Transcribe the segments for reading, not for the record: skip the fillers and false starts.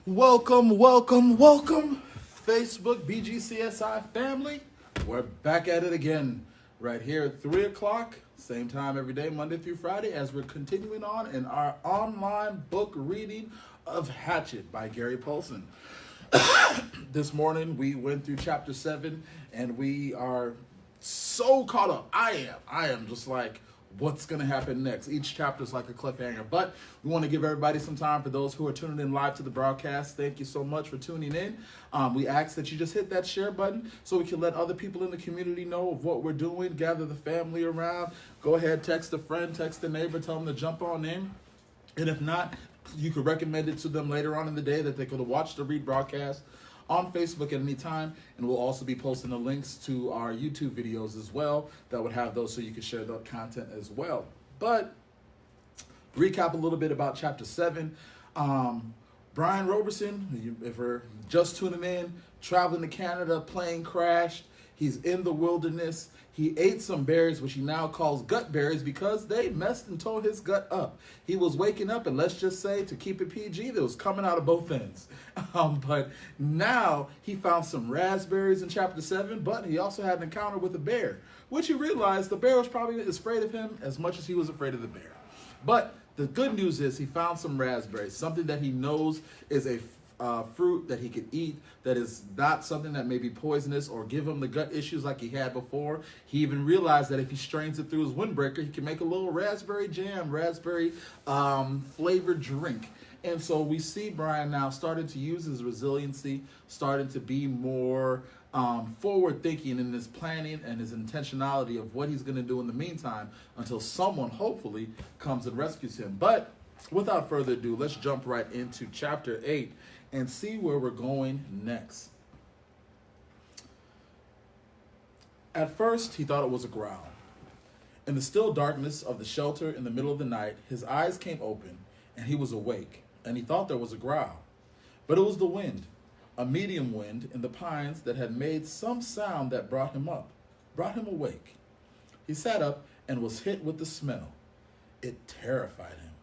Welcome, welcome, welcome, Facebook BGCSI family. We're back at it again, right here at 3 o'clock, same time every day, Monday through Friday, as we're continuing on in our online book reading of Hatchet by Gary Paulsen. This morning we went through chapter 7, and we are so caught up. I am just like, what's going to happen next? Each chapter is like a cliffhanger, but we want to give everybody some time. For those who are tuning in live to the broadcast, thank you so much for tuning in. We ask that you just hit that share button so we can let other people in the community know of what we're doing, gather the family around. Go ahead, text a friend, text a neighbor, tell them to jump on in. And if not, you could recommend it to them later on in the day that they could watch the read broadcast on Facebook at any time, and we'll also be posting the links to our YouTube videos as well that would have those so you can share that content as well. But recap a little bit about chapter 7. Brian Roberson, if we're just tuning in, traveling to Canada, plane crashed. He's in the wilderness. He ate some berries, which he now calls gut berries, because they messed and tore his gut up. He was waking up, and let's just say, to keep it PG, that was coming out of both ends. But now he found some raspberries in chapter 7, but he also had an encounter with a bear, which he realized the bear was probably as afraid of him as much as he was afraid of the bear. But the good news is he found some raspberries, something that he knows is a fruit that he could eat, that is not something that may be poisonous or give him the gut issues like he had before. He even realized that if he strains it through his windbreaker, he can make a little raspberry jam, raspberry flavored drink. And so we see Brian now starting to use his resiliency, starting to be more forward thinking in his planning and his intentionality of what he's going to do in the meantime until someone hopefully comes and rescues him. But without further ado, let's jump right into chapter 8 and see where we're going next. At first, he thought it was a growl. In the still darkness of the shelter in the middle of the night, his eyes came open, and he was awake, and he thought there was a growl. But it was the wind, a medium wind in the pines that had made some sound that brought him up, brought him awake. He sat up and was hit with the smell. It terrified him.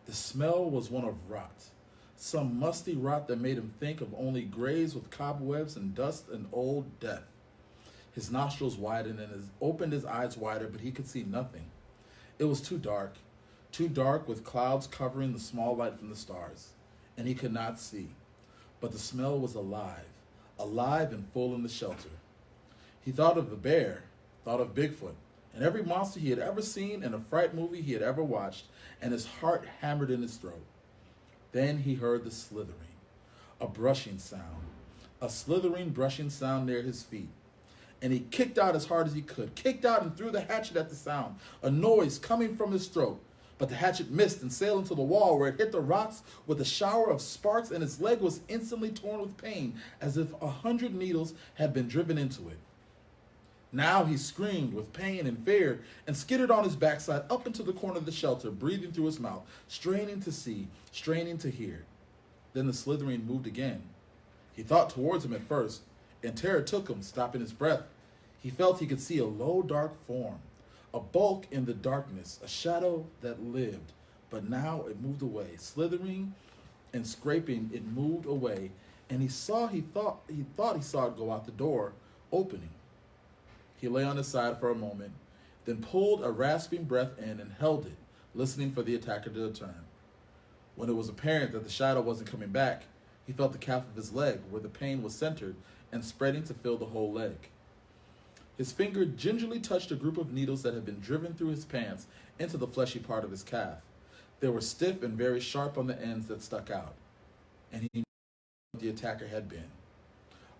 The smell was one of rot, some musty rot that made him think of only graves with cobwebs and dust and old death. His nostrils widened and opened his eyes wider, but he could see nothing. It was too dark with clouds covering the small light from the stars, and he could not see. But the smell was alive and full in the shelter. He thought of the bear, thought of Bigfoot, and every monster he had ever seen in a fright movie he had ever watched, and his heart hammered in his throat. Then he heard the slithering, a brushing sound, a slithering, brushing sound near his feet. And he kicked out as hard as he could, kicked out and threw the hatchet at the sound, a noise coming from his throat. But the hatchet missed and sailed into the wall, where it hit the rocks with a shower of sparks, and his leg was instantly torn with pain, as if 100 needles had been driven into it. Now he screamed with pain and fear and skittered on his backside up into the corner of the shelter, breathing through his mouth, straining to see, straining to hear. Then the slithering moved again. He thought towards him at first, and terror took him, stopping his breath. He felt he could see a low, dark form, a bulk in the darkness, a shadow that lived. But now it moved away, slithering and scraping. It moved away, and he thought he saw it go out the door, opening. He lay on his side for a moment, then pulled a rasping breath in and held it, listening for the attacker to return. When it was apparent that the shadow wasn't coming back, he felt the calf of his leg, where the pain was centered and spreading to fill the whole leg. His finger gingerly touched a group of needles that had been driven through his pants into the fleshy part of his calf. They were stiff and very sharp on the ends that stuck out, and he knew what the attacker had been.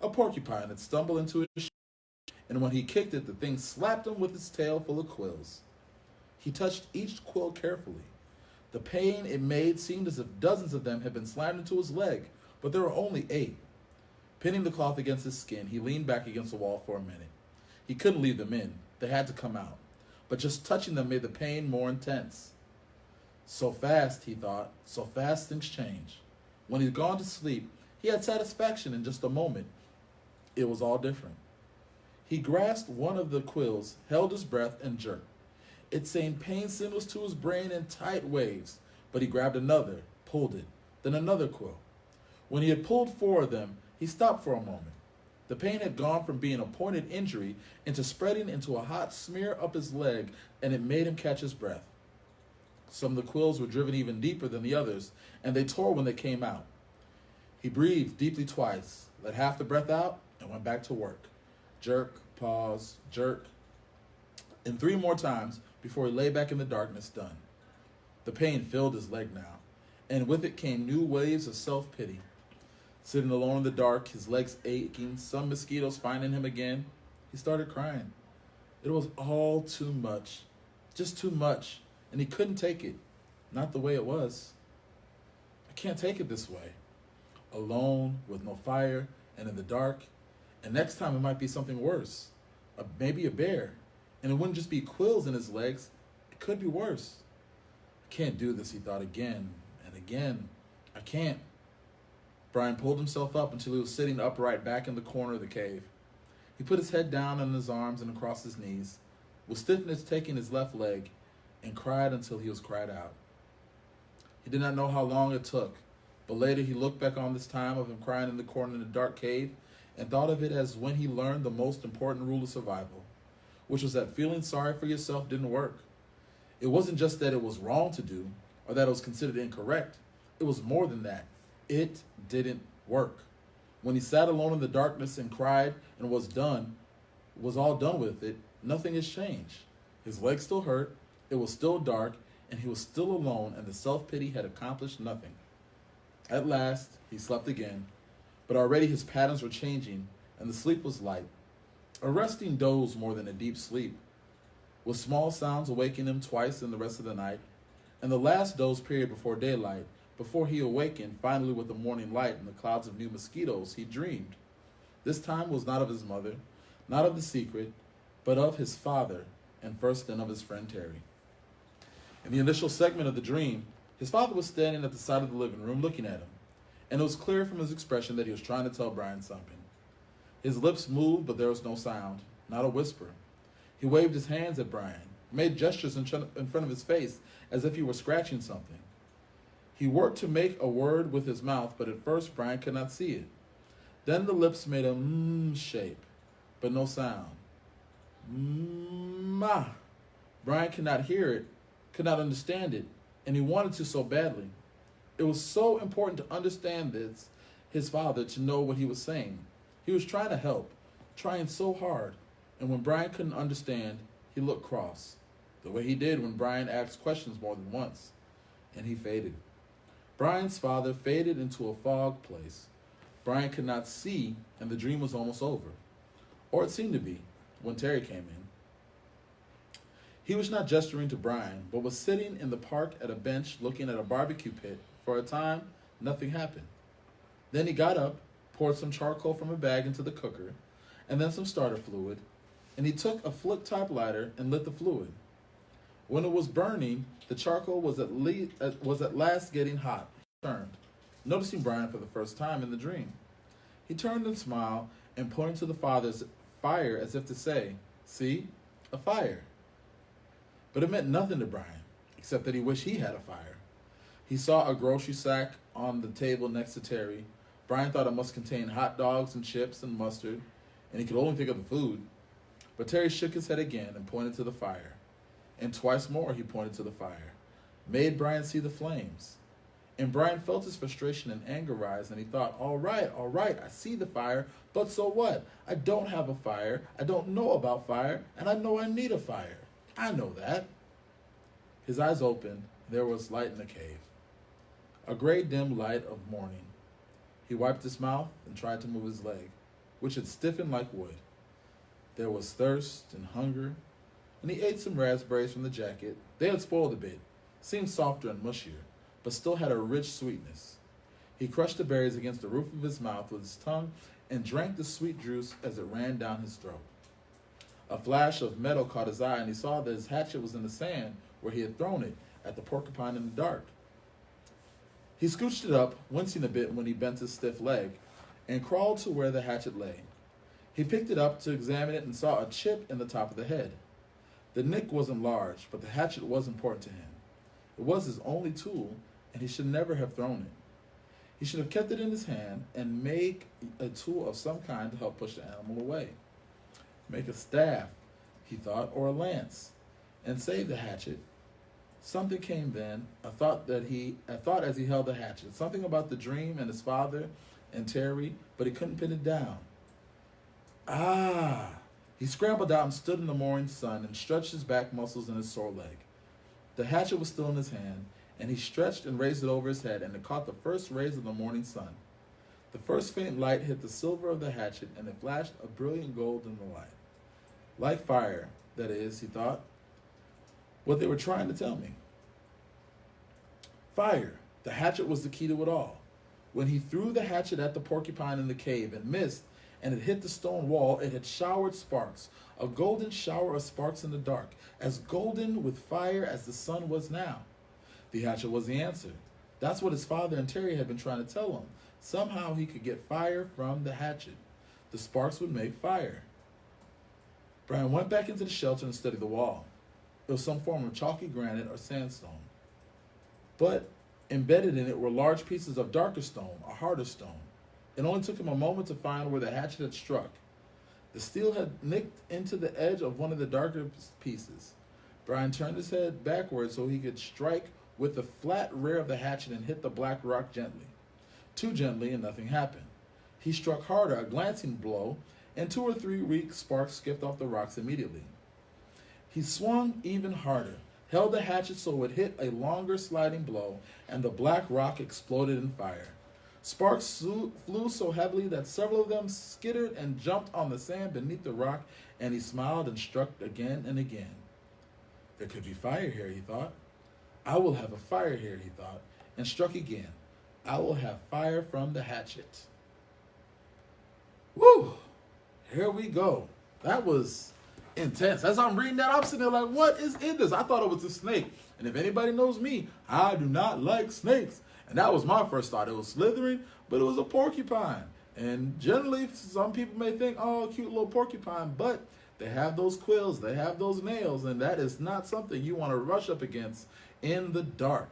A porcupine had stumbled into his and when he kicked it, the thing slapped him with its tail full of quills. He touched each quill carefully. The pain it made seemed as if dozens of them had been slammed into his leg, but there were only 8. Pinning the cloth against his skin, he leaned back against the wall for a minute. He couldn't leave them in. They had to come out. But just touching them made the pain more intense. So fast, he thought, so fast things change. When he'd gone to sleep, he had satisfaction in just a moment. It was all different. He grasped one of the quills, held his breath, and jerked. It sent pain signals to his brain in tight waves, but he grabbed another, pulled it, then another quill. When he had pulled four of them, he stopped for a moment. The pain had gone from being a pointed injury into spreading into a hot smear up his leg, and it made him catch his breath. Some of the quills were driven even deeper than the others, and they tore when they came out. He breathed deeply twice, let half the breath out, and went back to work. Jerk, pause, jerk, and three more times before he lay back in the darkness, done. The pain filled his leg now, and with it came new waves of self-pity. Sitting alone in the dark, his legs aching, some mosquitoes finding him again, he started crying. It was all too much, just too much, and he couldn't take it, not the way it was. I can't take it this way. Alone, with no fire, and in the dark, and next time it might be something worse, maybe a bear, and it wouldn't just be quills in his legs, it could be worse. I can't do this, he thought again and again. I can't. Brian pulled himself up until he was sitting upright back in the corner of the cave. He put his head down on his arms and across his knees, with stiffness taking his left leg, and cried until he was cried out. He did not know how long it took, but later he looked back on this time of him crying in the corner in the dark cave and thought of it as when he learned the most important rule of survival, which was that feeling sorry for yourself didn't work. It wasn't just that it was wrong to do or that it was considered incorrect. It was more than that. It didn't work. When he sat alone in the darkness and cried and was all done with it, nothing has changed. His legs still hurt, it was still dark, and he was still alone, and the self-pity had accomplished nothing. At last, he slept again, but already his patterns were changing, and the sleep was light. A resting doze more than a deep sleep, with small sounds awakening him twice in the rest of the night, and the last doze period before daylight, before he awakened, finally with the morning light and the clouds of new mosquitoes, he dreamed. This time was not of his mother, not of the secret, but of his father, and first then of his friend Terry. In the initial segment of the dream, his father was standing at the side of the living room looking at him, and it was clear from his expression that he was trying to tell Brian something. His lips moved, but there was no sound, not a whisper. He waved his hands at Brian, made gestures in front of his face as if he were scratching something. He worked to make a word with his mouth, but at first Brian could not see it. Then the lips made a shape, but no sound. Ma. Brian could not hear it, could not understand it, and he wanted to so badly. It was so important to understand this, his father, to know what he was saying. He was trying to help, trying so hard, and when Brian couldn't understand, he looked cross, the way he did when Brian asked questions more than once, and he faded. Brian's father faded into a fog place. Brian could not see, and the dream was almost over. Or it seemed to be, when Terry came in. He was not gesturing to Brian, but was sitting in the park at a bench looking at a barbecue pit. For a time, nothing happened. Then he got up, poured some charcoal from a bag into the cooker, and then some starter fluid, and he took a flip-top lighter and lit the fluid. When it was burning, the charcoal was at last getting hot. He turned, noticing Brian for the first time in the dream. He turned and smiled and pointed to the father's fire as if to say, "See, a fire." But it meant nothing to Brian, except that he wished he had a fire. He saw a grocery sack on the table next to Terry. Brian thought it must contain hot dogs and chips and mustard, and he could only think of the food. But Terry shook his head again and pointed to the fire. And twice more he pointed to the fire, made Brian see the flames. And Brian felt his frustration and anger rise, and he thought, all right, I see the fire, but so what? I don't have a fire, I don't know about fire, and I know I need a fire. I know that. His eyes opened, there was light in the cave. A gray dim light of morning. He wiped his mouth and tried to move his leg, which had stiffened like wood. There was thirst and hunger, and he ate some raspberries from the jacket. They had spoiled a bit, seemed softer and mushier, but still had a rich sweetness. He crushed the berries against the roof of his mouth with his tongue and drank the sweet juice as it ran down his throat. A flash of metal caught his eye, and he saw that his hatchet was in the sand where he had thrown it at the porcupine in the dark. He scooched it up, wincing a bit when he bent his stiff leg, and crawled to where the hatchet lay. He picked it up to examine it and saw a chip in the top of the head. The nick wasn't large, but the hatchet was important to him. It was his only tool, and he should never have thrown it. He should have kept it in his hand and make a tool of some kind to help push the animal away. Make a staff, he thought, or a lance, and save the hatchet. Something came then, a thought as he held the hatchet, something about the dream and his father and Terry, but he couldn't pin it down. Ah! He scrambled out and stood in the morning sun and stretched his back muscles and his sore leg. The hatchet was still in his hand, and he stretched and raised it over his head, and it caught the first rays of the morning sun. The first faint light hit the silver of the hatchet, and it flashed a brilliant gold in the light. Like fire, that is, he thought, what they were trying to tell me. Fire. The hatchet was the key to it all. When he threw the hatchet at the porcupine in the cave and missed, and it hit the stone wall, it had showered sparks, a golden shower of sparks in the dark, as golden with fire as the sun was now. The hatchet was the answer. That's what his father and Terry had been trying to tell him. Somehow he could get fire from the hatchet. The sparks would make fire. Brian went back into the shelter and studied the wall. It was some form of chalky granite or sandstone. But embedded in it were large pieces of darker stone, a harder stone. It only took him a moment to find where the hatchet had struck. The steel had nicked into the edge of one of the darker pieces. Brian turned his head backward so he could strike with the flat rear of the hatchet and hit the black rock gently. Too gently, and nothing happened. He struck harder, a glancing blow, and 2 or 3 weak sparks skipped off the rocks immediately. He swung even harder, held the hatchet so it hit a longer sliding blow, and the black rock exploded in fire. Sparks flew so heavily that several of them skittered and jumped on the sand beneath the rock, and he smiled and struck again and again. There could be fire here, he thought. I will have a fire here, he thought, and struck again. I will have fire from the hatchet. Woo! Here we go. That was intense. As I'm reading that, I'm sitting there like, what is in this? I thought it was a snake. And if anybody knows me, I do not like snakes. And that was my first thought. It was slithering, but it was a porcupine. And generally, some people may think, oh, cute little porcupine, but they have those quills, they have those nails, and that is not something you want to rush up against in the dark.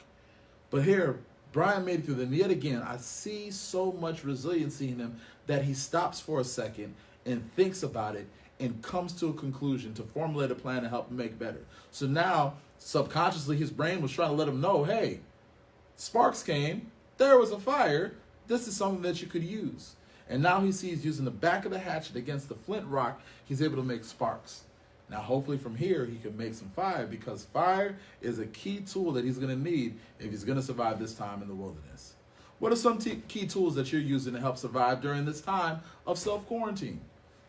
But here, Brian made it through them. Yet again, I see so much resiliency in him that he stops for a second and thinks about it and comes to a conclusion to formulate a plan to help him make better. So now, subconsciously, his brain was trying to let him know, hey, sparks came, there was a fire, this is something that you could use. And now he sees using the back of the hatchet against the flint rock, he's able to make sparks. Now, hopefully from here, he can make some fire, because fire is a key tool that he's going to need if he's going to survive this time in the wilderness. What are some key tools that you're using to help survive during this time of self-quarantine?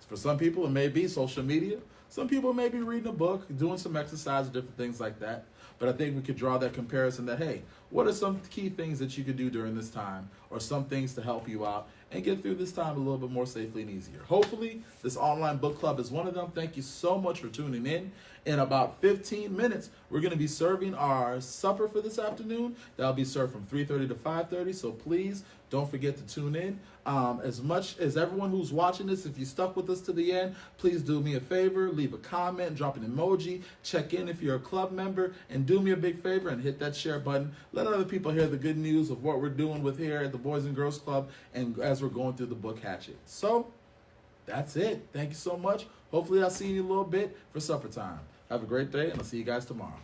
For some people, it may be social media. Some people may be reading a book, doing some exercise, different things like that. But I think we could draw that comparison that, hey, what are some key things that you could do during this time, or some things to help you out and get through this time a little bit more safely and easier? Hopefully, this online book club is one of them. Thank you so much for tuning in. In about 15 minutes, we're going to be serving our supper for this afternoon. That'll be served from 3:30 to 5:30, so please don't forget to tune in. As much as everyone who's watching this, if you stuck with us to the end, please do me a favor, leave a comment, drop an emoji, check in if you're a club member, and do me a big favor and hit that share button. Let other people hear the good news of what we're doing with here at the Boys and Girls Club and as we're going through the book Hatchet. So, that's it. Thank you so much. Hopefully I'll see you in a little bit for supper time. Have a great day, and I'll see you guys tomorrow.